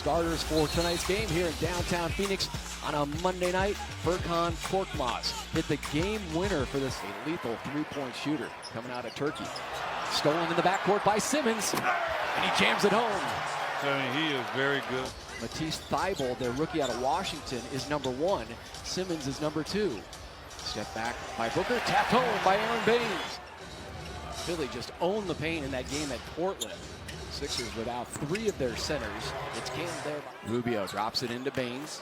starters for tonight's game here in downtown Phoenix on a Monday night. Furkan Korkmaz hit the game winner for this lethal three-point shooter coming out of Turkey. Stolen in the backcourt by Simmons, and he jams it home. I mean, he is very good. Matisse Thybulle, their rookie out of Washington, is number 1. Simmons is number 2. Step back by Booker, tapped home by Aaron Baines. Philly just owned the paint in that game at Portland. Sixers without 3 of their centers. It's canned there. Rubio drops it into Baines.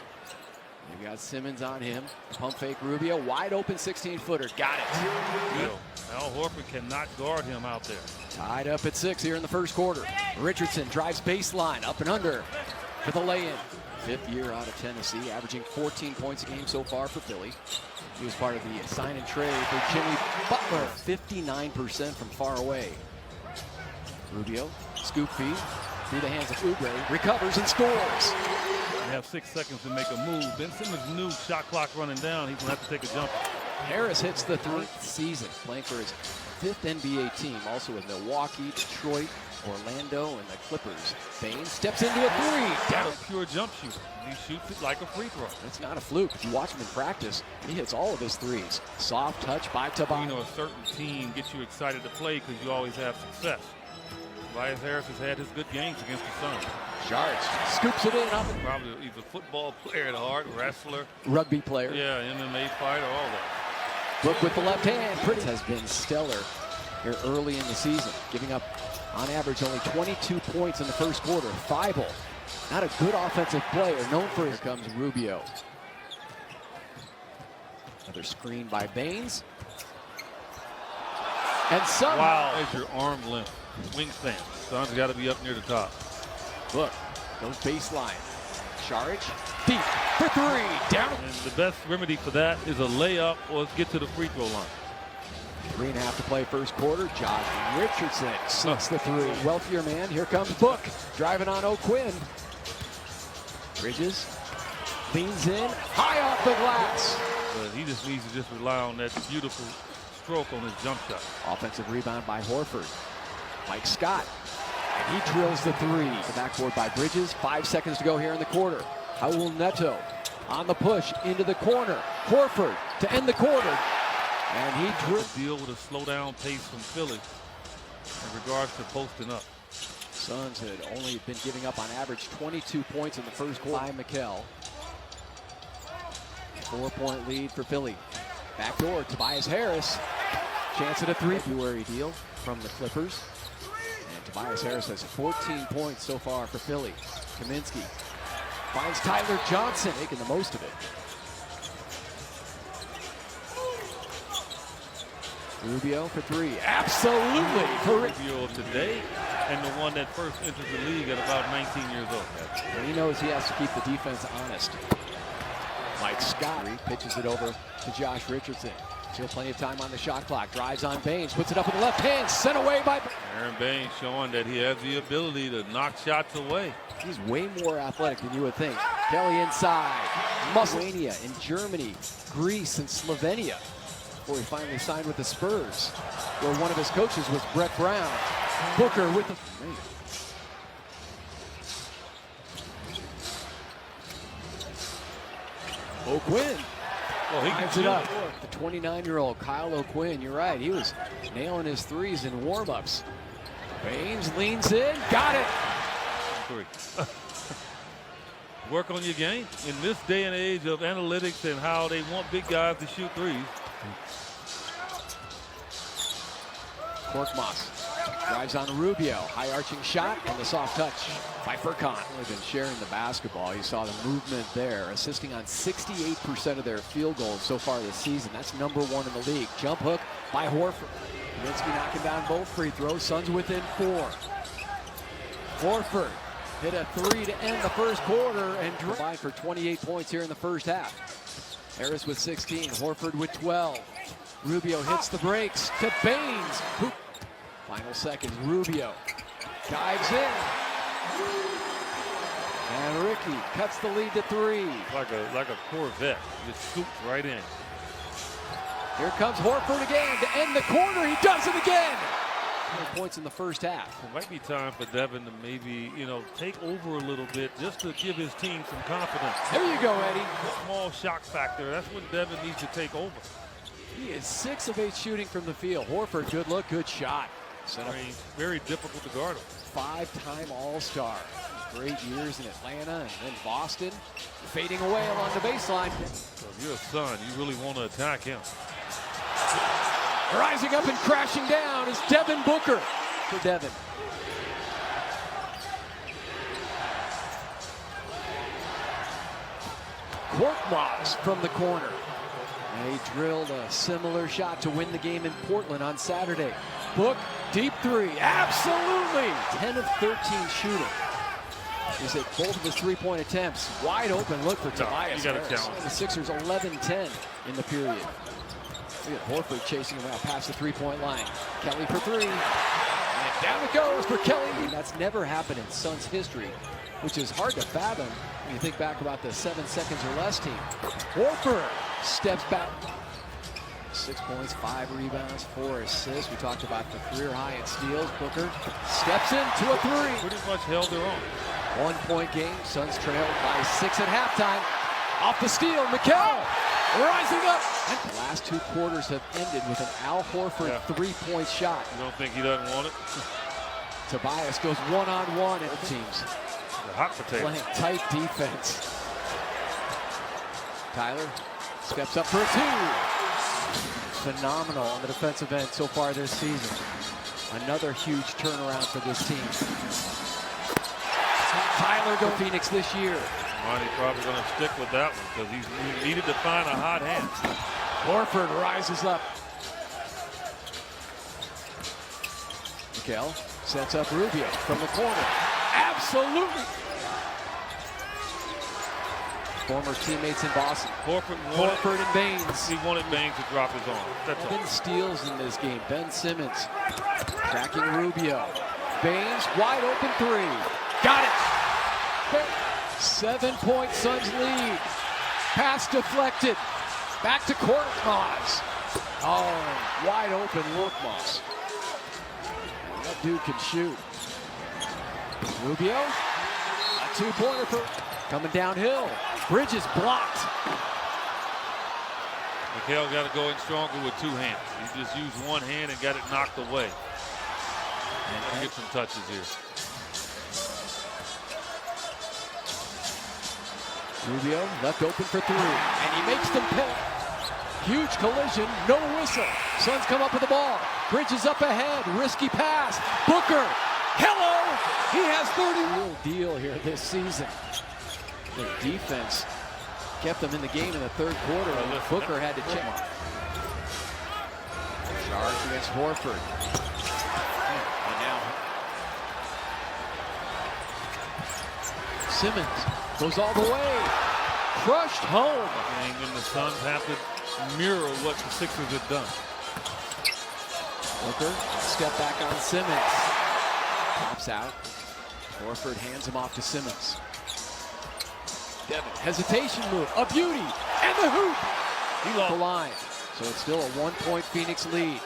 You've got Simmons on him. Pump fake Rubio, wide open 16-footer. Got it. Al Horford cannot guard him out there. Tied up at 6 here in the first quarter. Richardson drives baseline, up and under for the lay-in. 5th year out of Tennessee, averaging 14 points a game so far for Philly. He was part of the sign and trade for Jimmy Butler. 59% from far away. Rubio, scoop feed through the hands of Oubre, recovers and scores. They have 6 seconds to make a move. Ben Simmons knew shot clock running down. He's going to have to take a jumper. Harris hits the 3rd season, playing for his 5th NBA team, also with Milwaukee, Detroit, Orlando, and the Clippers. Baines steps into a 3. Down. A pure jump shooter. He shoots it like a free throw. It's not a fluke. If you watch him in practice, he hits all of his 3s. Soft touch by Tobias. You know, a certain team gets you excited to play because you always have success. Tobias Harris has had his good games against the Suns. Shards scoops it in. Probably he's a football player at heart, wrestler. Rugby player. Yeah, MMA fighter, all that. Book with the left hand. Pritchard has been stellar here early in the season, giving up on average only 22 points in the first quarter. Thybulle, not a good offensive player, known for his. Here comes Rubio. Another screen by Baines. And Sun. Wow, there's your arm length. Wingspan. Sun's got to be up near the top. Look, goes baseline. Saric, deep for 3, down. And the best remedy for that is a layup or get to the free throw line. 3.5 to play first quarter. Josh Richardson sinks the 3. Wealthier man, here comes Book, driving on O'Quinn. Bridges leans in, high off the glass. But he just needs to just rely on that beautiful stroke on his jump shot. Offensive rebound by Horford. Mike Scott, and he drills the 3. The backboard by Bridges. 5 seconds to go here in the quarter. Raul Neto on the push into the corner. Horford to end the quarter. And he drills. Deal with a slow down pace from Philly in regards to posting up. Suns had only been giving up on average 22 points in the first quarter. By Mikal. 4-point lead for Philly. Backdoor, Tobias Harris. Chance at a 3. February deal from the Clippers. And Tobias Harris has 14 points so far for Philly. Kaminsky finds Tyler Johnson, making the most of it. Rubio for 3. Absolutely. Rubio of today and the one that first entered the league at about 19 years old. And he knows he has to keep the defense honest. Mike Scott pitches it over to Josh Richardson. Still plenty of time on the shot clock. Drives on Baines, puts it up with the left hand, sent away by Aaron Baines, showing that he has the ability to knock shots away. He's way more athletic than you would think. Kelly inside. Lithuania in Germany, Greece, and Slovenia. Before he finally signed with the Spurs, where one of his coaches was Brett Brown. Booker with the... O'Quinn. Well, he Lines it up. The 29-year-old Kyle O'Quinn, you're right. He was nailing his 3s in warm-ups. Baines leans in, got it. 3. Work on your game. In this day and age of analytics and how they want big guys to shoot 3s. Korkmaz drives on Rubio. High arching shot and the soft touch by Furkan. They've been sharing the basketball. You saw the movement there, assisting on 68% of their field goals so far this season. That's #1 in the league. Jump hook by Horford. Kaminsky knocking down both free throws. Suns within 4. Horford hit a 3 to end the first quarter and combined for 28 points here in the first half. Harris with 16, Horford with 12. Rubio hits the brakes to Baines. Final seconds, Rubio dives in. And Ricky cuts the lead to 3. Like a Corvette, just scoops right in. Here comes Horford again to end the quarter. He does it again. points in the first half. It might be time for Devin to maybe, take over a little bit just to give his team some confidence. There you go, Eddie. Small shock factor. That's when Devin needs to take over. He is 6 of 8 shooting from the field. Horford, good look, good shot. Set up. Very difficult to guard him. 5-time All-Star. Great years in Atlanta and then Boston. Fading away along the baseline. So if you're a Sun, you really want to attack him. Rising up and crashing down is Devin Booker for Devin. Korkmaz from the corner. They drilled a similar shot to win the game in Portland on Saturday. Book, deep three, absolutely! 10 of 13 shooting. He's hit both of his three-point attempts. Wide open look for Tobias you gotta Harris. count. The Sixers 11-10 in the period. Look at Horford chasing him out past the three-point line. Kelly for three. And down it goes for Kelly. That's never happened in Suns history, which is hard to fathom when you think back about the 7 seconds or less team. Horford steps back. 6 points, 5 rebounds, 4 assists. We talked about the career high in steals. Booker steps into a three. Pretty much held their own. 1-point game. Suns trailed by 6 at halftime. Off the steal, Mikal rising up. And the last 2 quarters have ended with an Al Horford three-point shot. You don't think he doesn't want it? Tobias goes one-on-one at the teams. The hot potato. Playing tight defense. Tyler steps up for a 2. Phenomenal on the defensive end so far this season. Another huge turnaround for this team. Tyler go Phoenix this year. Monty probably going to stick with that one because he needed to find a hot hand. Horford rises up. Mikal sets up Rubio from the corner. Absolutely. Former teammates in Boston. Horford and Baines. He wanted Baines to drop his arm. That's all. Ben steals in this game. Ben Simmons tracking Rubio. Baines wide open three. Got it. 7-point Suns lead. Pass deflected. Back to Korkmaz. Oh, wide open Korkmaz. That dude can shoot. Rubio, a 2-pointer for coming downhill. Bridges blocked. Mikal got to go in stronger with 2 hands. He just used 1 hand and got it knocked away. And get some touches here. Rubio left open for 3, and he makes them pay. Huge collision, no whistle. Suns come up with the ball. Bridges up ahead, risky pass. Booker, hello! He has 30. Real deal here this season. The defense kept them in the game in the 3rd quarter. Booker had to check. Charge against Horford. And now Simmons goes all the way. Crushed home. And then the Suns have to mirror what the Sixers have done. Booker, step back on Simmons. Pops out. Horford hands him off to Simmons. Devin, hesitation move, a beauty, and the hoop. He lost the line. So it's still a 1-point Phoenix lead.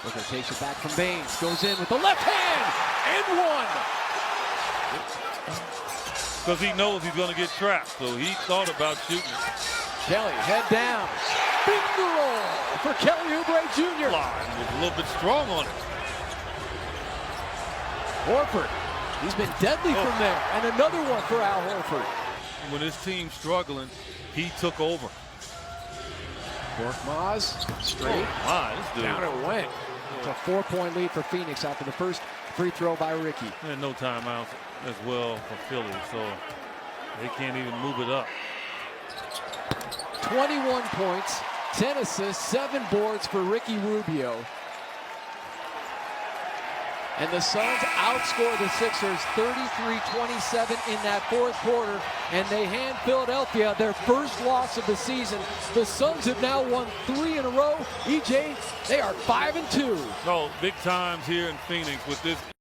Booker takes it back from Baines, goes in with the left hand, and 1. Because he knows he's going to get trapped, so he thought about shooting. Kelly, head down. Finger roll for Kelly Oubre Jr. Line was a little bit strong on it. Horford, he's been deadly from there. And another one for Al Horford. When his team's struggling, he took over. Korkmaz, straight. This dude. Down it went. It's a 4-point lead for Phoenix after the first free throw by Ricky. And no timeouts as well for Philly, so they can't even move it up. 21 points, 10 assists, 7 boards for Ricky Rubio. And the Suns outscore the Sixers 33-27 in that 4th quarter, and they hand Philadelphia their first loss of the season. The Suns have now won 3 in a row. EJ, they are 5-2. No, big times here in Phoenix with this